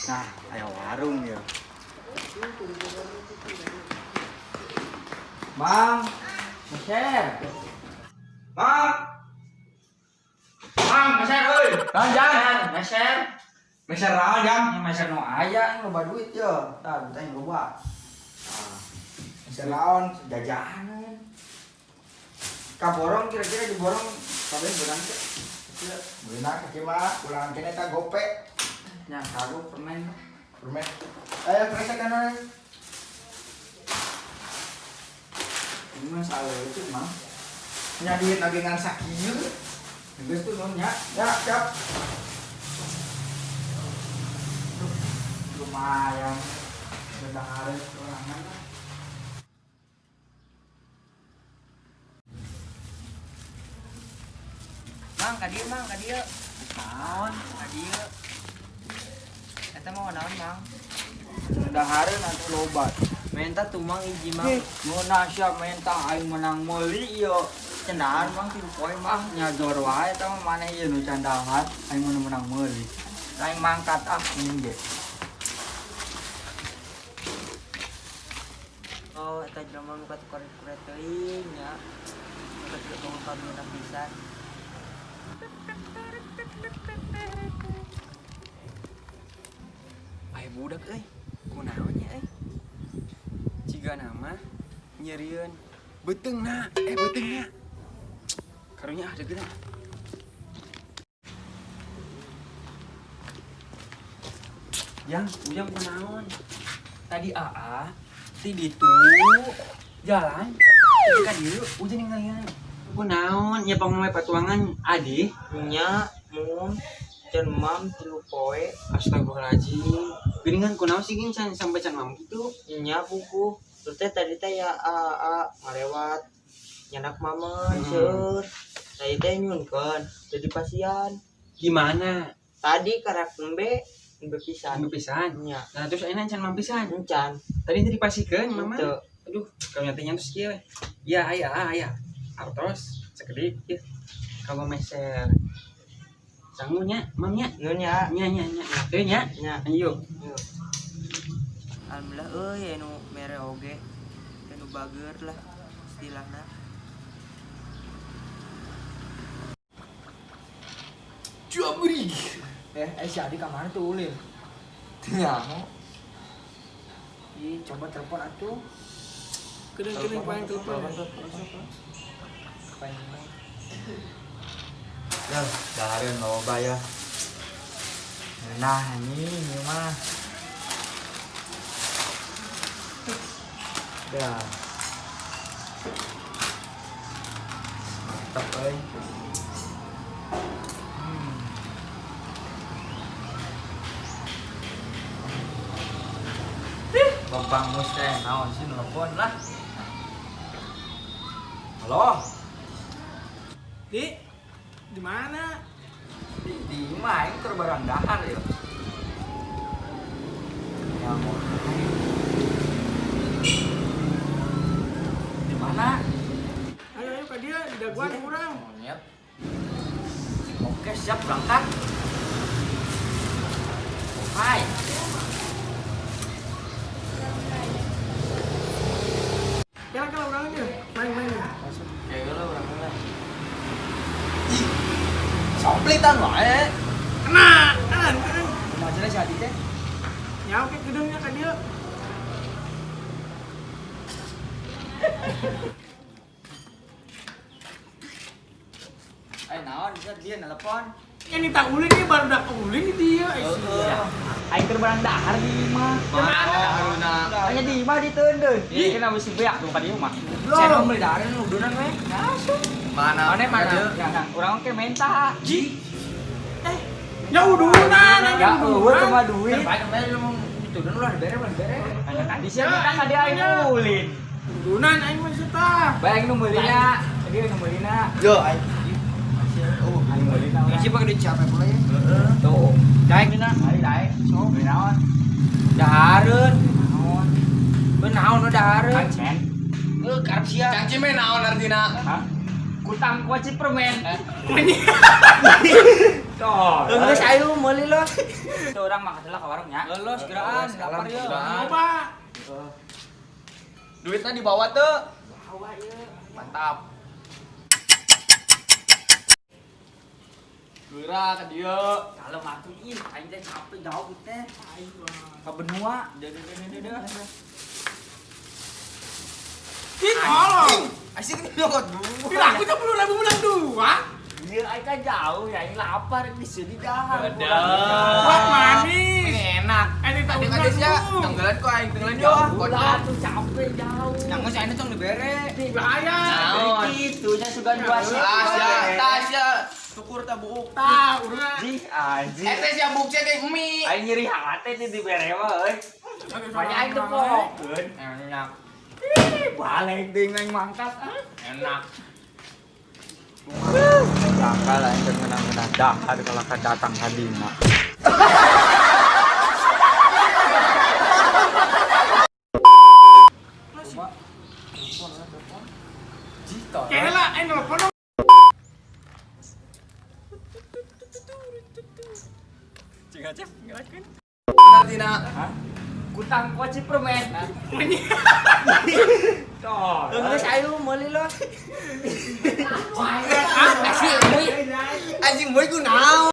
Nah, ayo warung ya. Bang, Meser. Bang. Bang, Meser euy. Jangan, Meser. Meser naon, Jang? Meser nu aya loba duit ya. Tah, tanya loba. Meser naon? Jajanan. Kaborong kira-kira diborong kabeh beurang teh. Beunang kaki mah ulangan kene ta gope. Nya kagok permen. Ayo kresek kanan. Ini mah salah itu mah. Nya duit lagi ngan sakieu. Geus tuh non nya. Ya, siap. Lumayan. Udah harus ulangan. Mang, ka dieu. Naon? Ka dieu. Eta mah naon, Mang? Udah harus nanti loba. Menta tuh Mang hiji Mang. Nuna siap menta aing menang meuli ieu. Cendahan Mang tilu poe mah nyador wae eta mah maneh ieu nu candahan aing menang meuli. Aing mangkat ini ge. Oh, eta jelema nu katukar-tukar teuing nya. Eta teu kamu pamina pisan. Ai budak euy. Kunaon nya euy? Ciga nama nyerieun beteungna, beteungna. Karunya ada geuna. Ujang kunaon? Tadi AA ti ditu jalan ka dieu ujang ninggalin. Kunaon nya pangmay patuangan adi nya mun can mam 3 poe. Astagfirullahaladzim. Geuningan kunaon sih geuning sampai can mam gitu? Nya buku. Terus tadi teh ya AA ngarewat nyandak mama seur. Tadi teh nyunkeun jadi pasien. Gimana? Tadi karak nembe pisan. Nya. Nah terus ayeuna can mam pisan. Encan. Tadi dipasikeun mama. Aduh, kalau nyatanya terus kieu. Ya aya. Terus sakedik ieu. Kamu meser. Sangunya, mamnya. Nya. Teu nya. Ayo. Alhamdulillah euy anu mere oge. Anu bager lah istilahna. Jabri. Si Adi ka mana tuh ulin? Teu coba telepon atuh. Kedeung paling telepon. Ya, dahareun loba ya. Nah, ini mah. Dah. Mantap euy. Bang Mus teh naon sih nelpon lah. Halo. Di mana? Di rumah ini barang dahar ya. Ya mau. Di mana? Ayo ka dia di daguan urang. Monyet. Oke, siap berangkat. Hai. Kira urang aja. Main. Ya lah berangkat. Somplitan wae. Kena. Kumaha si Adi teh? Nyawa ke gedungnya ka dia. Naon dia nelpon. Ini tak ulin dia baru dak ulin dia. Aing keur barang dahar di imah. Hanya di imah diteundeun. Kenapa mesti beak tuh ka dieu mah. Cenah meuli dahar nu udunan we. Langsung. Mana? Yang urang oke minta. Ya udunan. Ya eueuh cuma duit. Bae lu mau diteundeun ulah dibere. Tadi sia minta ka dia aing ulin. Udunan aing mah tah. Bae nu meulina. Dia nu meulina. Yo aing. Aing meulina. Masih pakai duit capek pula ya? Tuh. Daek dina. Daek. Sok naon? Dahareun. Naon? Benaon nu dahareun? Kancen. Karep sia. Cangcing mah naon artina? Hah? Kutang kuaci permen. Geus ayo meuli los. Itu orang makan heula ka warungnya. Los geraan, lapar ya. Coba. Duitnya dibawa tuh. Mantap. Geura ka dieu. Kalau matu ih aing teh capek jauh teh. Ka benua. Deuh. Ih, tolong. Asik nih nyokot dulu. Bila aku 10.000 bulan 2. Ieu aing kan jauh ya aing lapar di sini dah. Buat manis. Enak. Ini tak Adik-adik ya, tenggelan kok aing tenggelan jauh. Udah tuh capek jauh. Yang masih ini tong dibere. Bahaya. Dari kitunya sugan dua sih. Tasya. Syukur tak buuk. Tah, udah. Ji anjing. Teh sia buknya kayak mie. Aing nyeri hati nih di bere mah euy. Banyak aing tepokeun. Enak. Balik ding aing mangkat. Enak. Sangka lah yang menang-menang dahar kalau datang hadina. Kayaknya lah, nelfon dong. Nanti nak. Kutang kuaci permen. Toh. Geus ayo meuli los. Anjing boy ku naon?